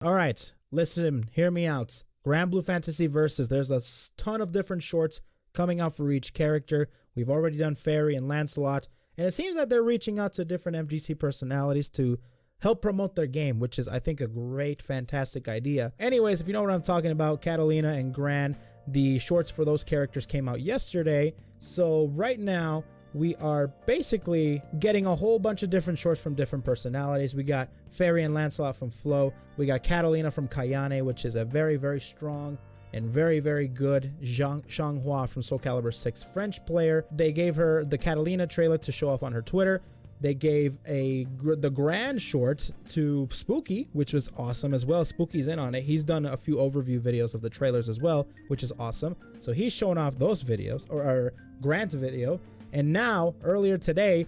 All right, listen, hear me out. GRANBLUE Fantasy Versus. There's a ton of different shorts coming out for each character. We've already done Fairy and Lancelot, and it seems like they're reaching out to different FGC personalities to help promote their game, which is, I think, a great, fantastic idea. Anyways, if you know what I'm talking about, Katalina and Gran, the shorts for those characters came out yesterday. So right now, we are basically getting a whole bunch of different shorts from different personalities. We got Fairy and Lancelot from Flow. We got Katalina from Kayane, which is a very, very strong and very, very good Xianghua from Soul Calibur 6 French player. They gave her the Katalina trailer to show off on her Twitter. They gave the Gran short to Spooky, which was awesome as well. Spooky's in on it. He's done a few overview videos of the trailers as well, which is awesome. So he's showing off those videos, or Gran's video. And now, earlier today,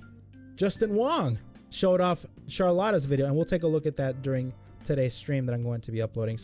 Justin Wong showed off Charlotta's video, and we'll take a look at that during today's stream that I'm going to be uploading,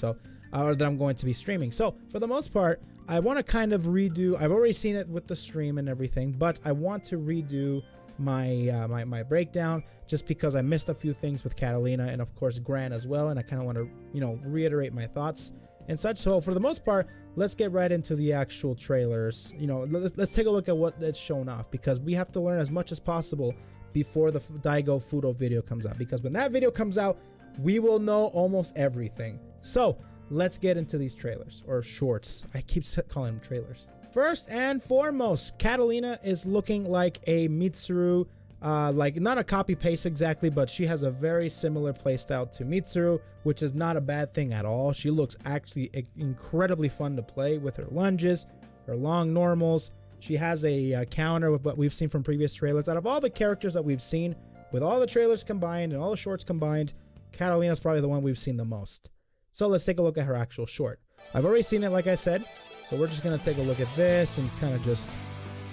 or that I'm going to be streaming. So, for the most part, I want to kind of redo, I've already seen it with the stream and everything, but I want to redo my my breakdown, just because I missed a few things with Katalina and, of course, Gran as well, and I kind of want to, reiterate my thoughts and such. So, for the most part, let's get right into the actual trailers. Let's take a look at what it's shown off, because we have to learn as much as possible before the Daigo Fudo video comes out, because when that video comes out, we will know almost everything. So let's get into these trailers, or shorts. I keep calling them trailers. First and foremost, Katalina is looking like a Mitsuru, like not a copy paste exactly, but she has a very similar playstyle to Mitsuru, which is not a bad thing at all. She looks actually incredibly fun to play with her lunges, her long normals. She has a counter with what we've seen from previous trailers. Out of all the characters that we've seen, with all the trailers combined and all the shorts combined, Catalina's probably the one we've seen the most. So let's take a look at her actual short. I've already seen it, like I said, so we're just gonna take a look at this and kind of just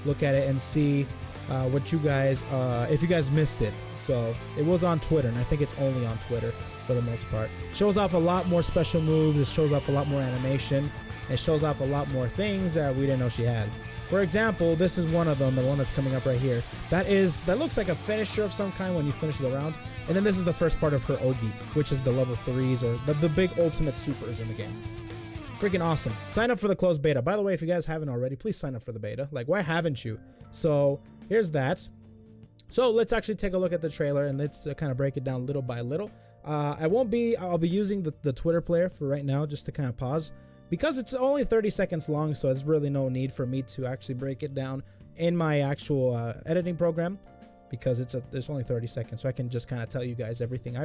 look at it and see what you guys, if you guys missed it. So it was on Twitter, and I think it's only on Twitter for the most part. Shows off a lot more special moves. It shows off a lot more animation. It shows off a lot more things that we didn't know she had. For example, this is one of them, the one that's coming up right here. That looks like a finisher of some kind when you finish the round. And then this is the first part of her Ogi, which is the level 3s, or the big ultimate supers in the game. Freaking awesome. Sign up for the closed beta. By the way, if you guys haven't already, please sign up for the beta. Like, why haven't you? So here's that. So let's actually take a look at the trailer, and let's kind of break it down little by little. I'll be using the Twitter player for right now, just to kind of pause, because it's only 30 seconds long, so there's really no need for me to actually break it down in my actual editing program, because there's only 30 seconds, so I can just kind of tell you guys everything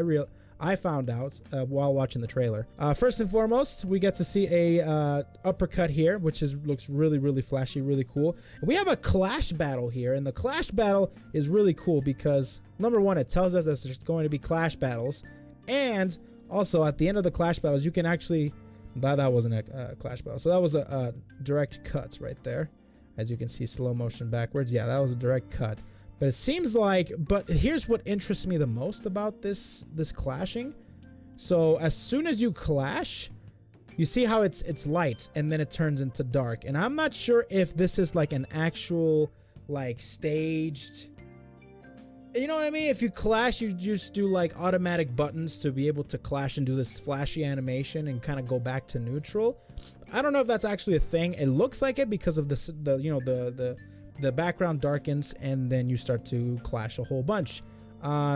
I found out while watching the trailer. First and foremost, we get to see a uppercut here, which looks really, really flashy, really cool. We have a clash battle here, and the clash battle is really cool because, number one, it tells us that there's going to be clash battles, and also at the end of the clash battles, you can actually, that wasn't a clash battle, so that was a direct cut right there. As you can see, slow motion backwards. Yeah, that was a direct cut. But it seems like, but here's what interests me the most about this clashing. So as soon as you clash, you see how it's light and then it turns into dark. And I'm not sure if this is like an actual, like, staged, you know what I mean? If you clash, you just do like automatic buttons to be able to clash and do this flashy animation and kind of go back to neutral. I don't know if that's actually a thing. It looks like it because of the background darkens and then you start to clash a whole bunch.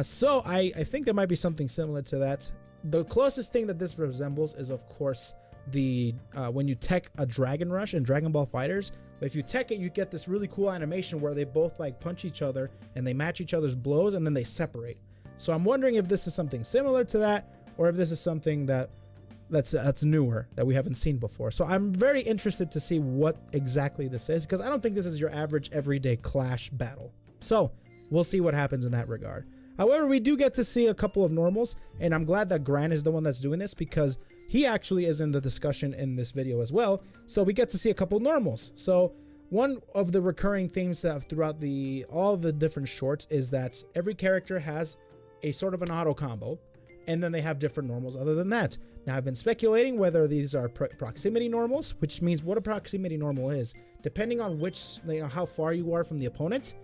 So I think there might be something similar to that. The closest thing that this resembles is, of course, the when you tech a Dragon Rush in Dragon Ball FighterZ. If you tech it, you get this really cool animation where they both like punch each other and they match each other's blows and then they separate. So I'm wondering if this is something similar to that, or if this is something that's newer that we haven't seen before. So I'm very interested to see what exactly this is, because I don't think this is your average everyday clash battle. So we'll see what happens in that regard. However, we do get to see a couple of normals, and I'm glad that Gran is the one that's doing this, because he actually is in the discussion in this video as well. So we get to see a couple normals. So one of the recurring themes that throughout all the different shorts is that every character has a sort of an auto combo, and then they have different normals other than that. Now, I've been speculating whether these are proximity normals, which means what a proximity normal is, depending on which, how far you are from the opponent,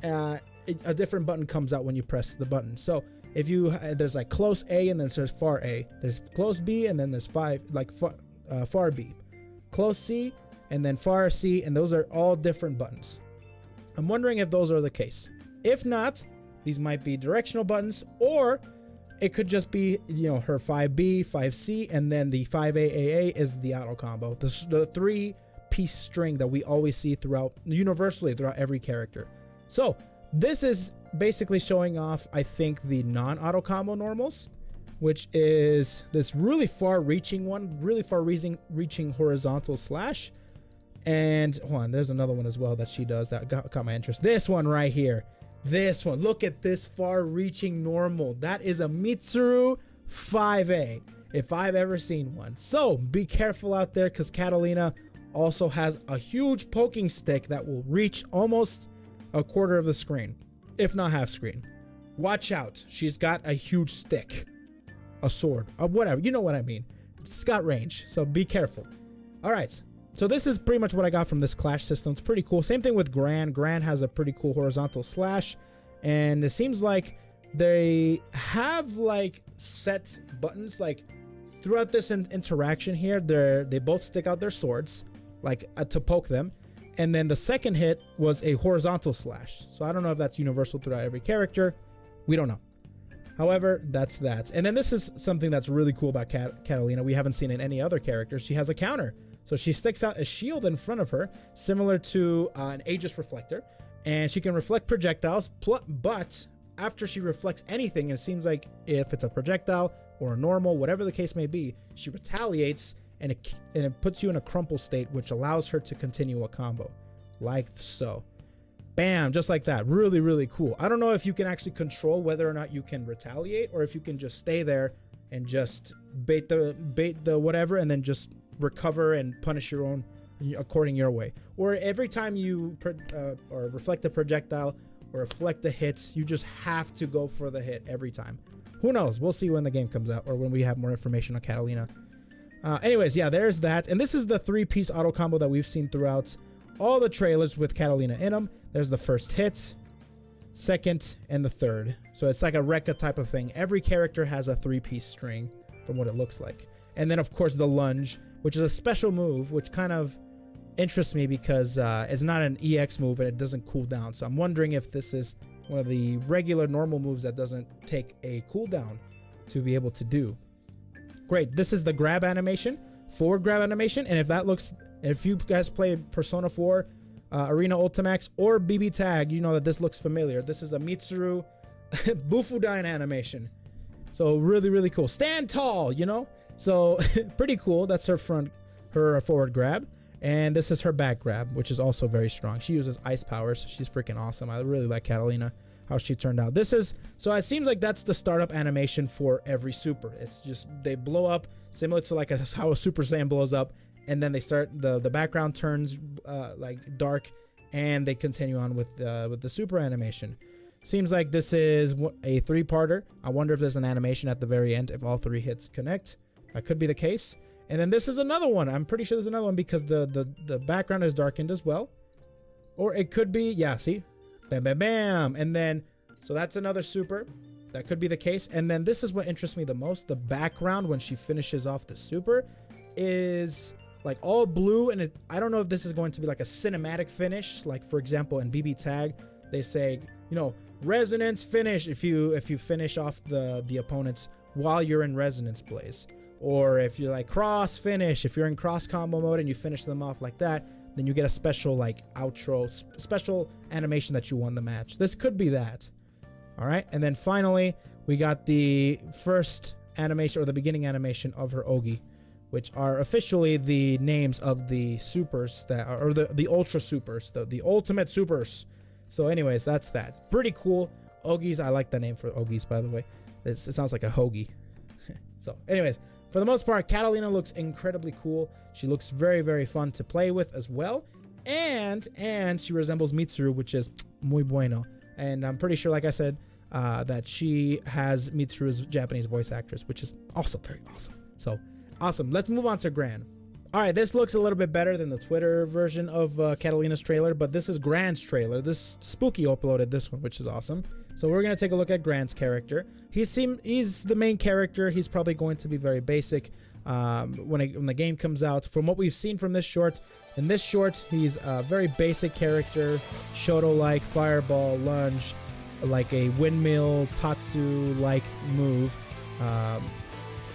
a different button comes out when you press the button. So if you there's like close A and then there's far A. There's close B and then there's far B. Close C and then far C, and those are all different buttons. I'm wondering if those are the case. If not, these might be directional buttons, or it could just be, you know, her 5B, 5C, and then the 5AAA is the auto combo. The 3-piece string that we always see universally throughout every character. So this is basically showing off, I think, the non-auto combo normals, which is this really far-reaching one, really far-reaching horizontal slash. And hold on, there's another one as well that she does that got my interest. This one right here. This one, look at this far-reaching normal. That is a Mitsuru 5A, if I've ever seen one. So be careful out there, because Katalina also has a huge poking stick that will reach almost a quarter of the screen, if not half screen. Watch out, she's got a huge stick, a sword, or whatever, you know what I mean. It's got range, so be careful. All right. So this is pretty much what I got from this clash system. It's pretty cool. Same thing with Gran. Gran has a pretty cool horizontal slash, and it seems like they have like set buttons like throughout this interaction here. They both stick out their swords like to poke them, and then the second hit was a horizontal slash. So I don't know if that's universal throughout every character. We don't know. However, that's that. And then this is something that's really cool about Katalina. We haven't seen in any other characters. She has a counter. So she sticks out a shield in front of her, similar to an Aegis reflector, and she can reflect projectiles, but after she reflects anything, and it seems like if it's a projectile or a normal, whatever the case may be, she retaliates, and it puts you in a crumple state, which allows her to continue a combo, like so. Bam, just like that. Really, really cool. I don't know if you can actually control whether or not you can retaliate, or if you can just stay there and just bait the whatever, and then just recover and punish your own according your way. Or every time you or reflect a projectile or reflect the hits, you just have to go for the hit every time. Who knows? We'll see when the game comes out, or when we have more information on Katalina. Anyways, yeah, there's that. And this is the 3-piece auto combo that we've seen throughout all the trailers with Katalina in them. There's the first hit, second, and the third. So it's like a Rekka type of thing. Every character has a 3-piece string from what it looks like. And then, of course, the lunge, which is a special move, which kind of interests me because it's not an EX move and it doesn't cool down. So I'm wondering if this is one of the regular normal moves that doesn't take a cooldown to be able to do. Great. This is the grab animation, forward grab animation. And if you guys play Persona 4, Arena Ultimax, or BB Tag, you know that this looks familiar. This is a Mitsuru Bufudyne animation. So really, really cool. Stand tall, you know? So pretty cool. That's her forward grab. And this is her back grab, which is also very strong. She uses ice powers. She's freaking awesome. I really like Katalina, how she turned out. So it seems like that's the startup animation for every super. It's just, they blow up similar to like how a Super Saiyan blows up. And then they start, the background turns like dark, and they continue on with the super animation. Seems like this is a 3-parter. I wonder if there's an animation at the very end if all 3 hits connect. That could be the case. And then this is another one. I'm pretty sure there's another one because the background is darkened as well. Or it could be, yeah, see? Bam, bam, bam. And then, so that's another super. That could be the case. And then this is what interests me the most. The background when she finishes off the super is like all blue. And I don't know if this is going to be like a cinematic finish. Like, for example, in BB Tag, they say, you know, resonance finish if you finish off the opponents while you're in resonance blaze. Or if you're like cross finish, if you're in cross combo mode and you finish them off like that, then you get a special like outro, special animation that you won the match. This could be that. All right. And then finally, we got the first animation, or the beginning animation of her Ogi, which are officially the names of the supers that are, or the ultra supers, the ultimate supers. So anyways, that's that. Pretty cool. Ogis. I like the name for Ogis, by the way. It sounds like a hoagie. So anyways, for the most part, Katalina looks incredibly cool. She looks very, very fun to play with as well. And she resembles Mitsuru, which is muy bueno. And I'm pretty sure, like I said, that she has Mitsuru's Japanese voice actress, which is also very awesome. So awesome. Let's move on to Gran. All right, this looks a little bit better than the Twitter version of Katalina's trailer, but this is Gran's trailer. This Spooky uploaded this one, which is awesome. So we're gonna take a look at Gran's character. He's the main character. He's probably going to be very basic when the game comes out. From what we've seen from this short, in this short, he's a very basic character, Shoto-like, fireball, lunge, like a windmill, Tatsu-like move,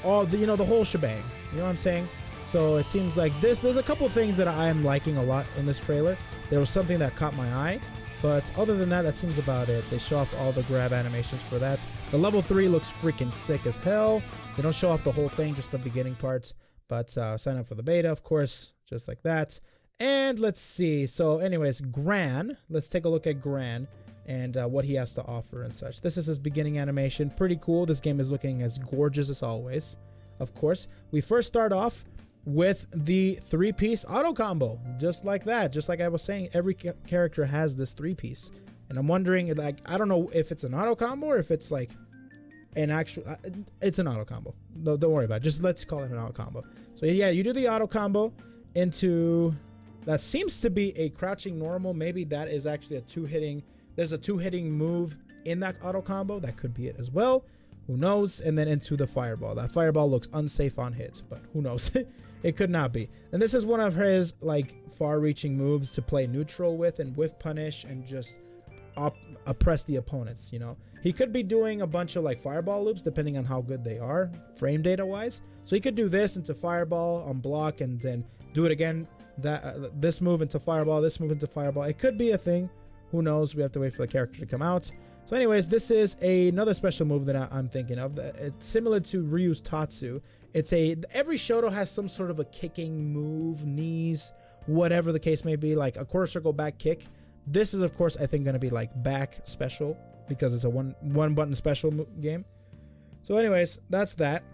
all the the whole shebang. You know what I'm saying? So it seems like there's a couple things that I am liking a lot in this trailer. There was something that caught my eye, but other than that, that seems about it. They show off all the grab animations for that. The level 3 looks freaking sick as hell. They don't show off the whole thing, just the beginning parts, but sign up for the beta, of course, just like that. And let's see. So anyways, Gran, let's take a look at Gran and what he has to offer and such. This is his beginning animation. Pretty cool. This game is looking as gorgeous as always. Of course, we first start off with the 3-piece auto combo, just like that. Just like I was saying, every character has this 3-piece, and I'm wondering, like, I don't know if it's an auto combo or if it's like an actual. It's an auto combo. No, don't worry about it. Just let's call it an auto combo. So yeah, you do the auto combo into that seems to be a crouching normal. Maybe that is actually a 2-hitting. There's a 2-hitting move in that auto combo. That could be it as well. Who knows? And then into the fireball. That fireball looks unsafe on hits, but who knows? It could not be. And this is one of his like far-reaching moves to play neutral with and whiff punish and just oppress the opponents. He could be doing a bunch of like fireball loops depending on how good they are frame data wise. So he could do this into fireball on block and then do it again. This move into fireball, this move into fireball. It could be a thing. Who knows? We have to wait for the character to come out. So anyways, this is another special move that I'm thinking of. It's similar to Ryu's Tatsu. Every Shoto has some sort of a kicking move, knees, whatever the case may be, like a quarter circle back kick. This is, of course, I think going to be like back special because it's a one button special game. So anyways, that's that.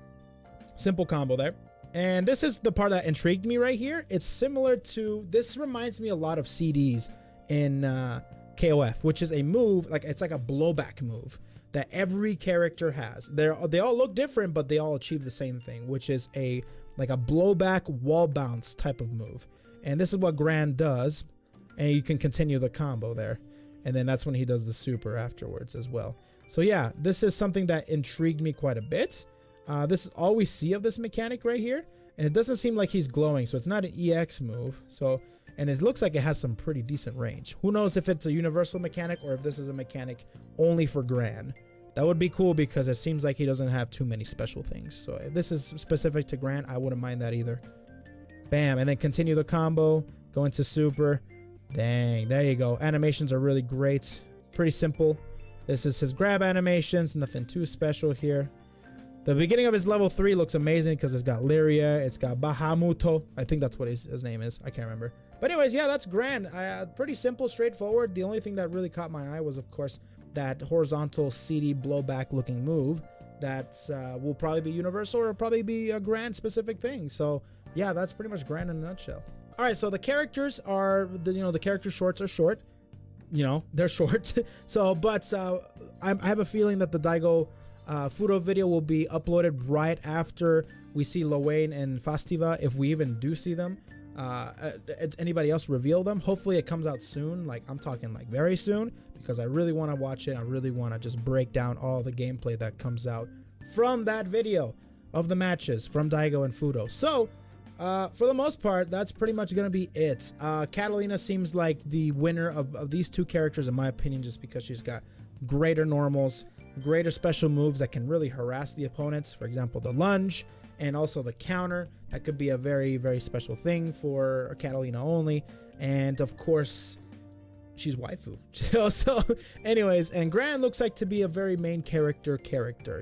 Simple combo there. And this is the part that intrigued me right here. It's similar to, this reminds me a lot of CDs in KOF, which is a move, it's like a blowback move that every character has. They all look different, but they all achieve the same thing, which is like a blowback wall bounce type of move. And this is what Gran does, and you can continue the combo there. And then that's when he does the super afterwards as well. So yeah, this is something that intrigued me quite a bit. This is all we see of this mechanic right here, and it doesn't seem like he's glowing, so it's not an EX move. And it looks like it has some pretty decent range. Who knows if it's a universal mechanic or if this is a mechanic only for Gran. That would be cool because it seems like he doesn't have too many special things. So if this is specific to Gran, I wouldn't mind that either. Bam, and then continue the combo, go into super. Dang, there you go. Animations are really great. Pretty simple. This is his grab animations, nothing too special here. The beginning of his level 3 looks amazing because it's got Lyria, it's got Bahamuto. I think that's what his name is. I can't remember. But anyways, yeah, that's Gran. Pretty simple, straightforward. The only thing that really caught my eye was, of course, that horizontal CD blowback looking move that will probably be universal or probably be a Gran specific thing. So yeah, that's pretty much Gran in a nutshell. All right, so the characters are, the character shorts are short. They're short. But I have a feeling that the Daigo Fudo video will be uploaded right after we see Lowain and Fastiva, if we even do see them. Anybody else reveal them? Hopefully it comes out soon. I'm talking very soon, because I really want to watch it. I really want to just break down all the gameplay that comes out from that video of the matches from Daigo and Fudo. So for the most part, that's pretty much going to be it. Katalina seems like the winner of these two characters, in my opinion, just because she's got greater normals, greater special moves that can really harass the opponents. For example, the lunge and also the counter. That could be a very, very special thing for Katalina only. And of course, she's waifu. So anyways, and Gran looks like to be a very main character.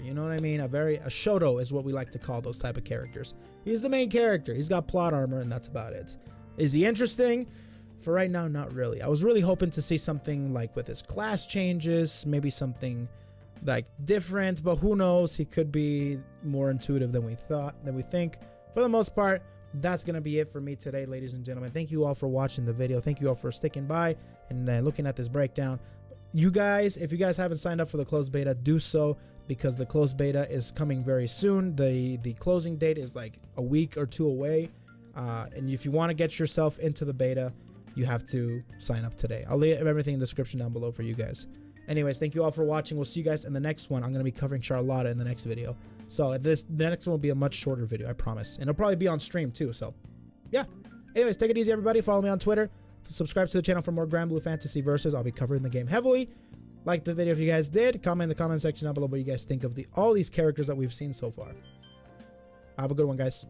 You know what I mean? A Shoto is what we like to call those type of characters. He's the main character. He's got plot armor, and that's about it. Is he interesting? For right now, not really. I was really hoping to see something like with his class changes, maybe something different, but who knows? He could be more intuitive than we think. For the most part, that's gonna be it for me today, ladies and gentlemen. Thank you all for watching the video. Thank you all for sticking by and looking at this breakdown. You guys, if you guys haven't signed up for the closed beta, do so, because the closed beta is coming very soon. The closing date is a week or two away, and if you want to get yourself into the beta, you have to sign up today. I'll leave everything in the description down below for you guys. Anyways, thank you all for watching. We'll see you guys in the next one. I'm going to be covering Charlotta in the next video. So the next one will be a much shorter video, I promise. And it'll probably be on stream too, so yeah. Anyways, take it easy, everybody. Follow me on Twitter. Subscribe to the channel for more GRANBLUE Fantasy Versus. I'll be covering the game heavily. Like the video if you guys did. Comment in the comment section down below what you guys think of all these characters that we've seen so far. Have a good one, guys.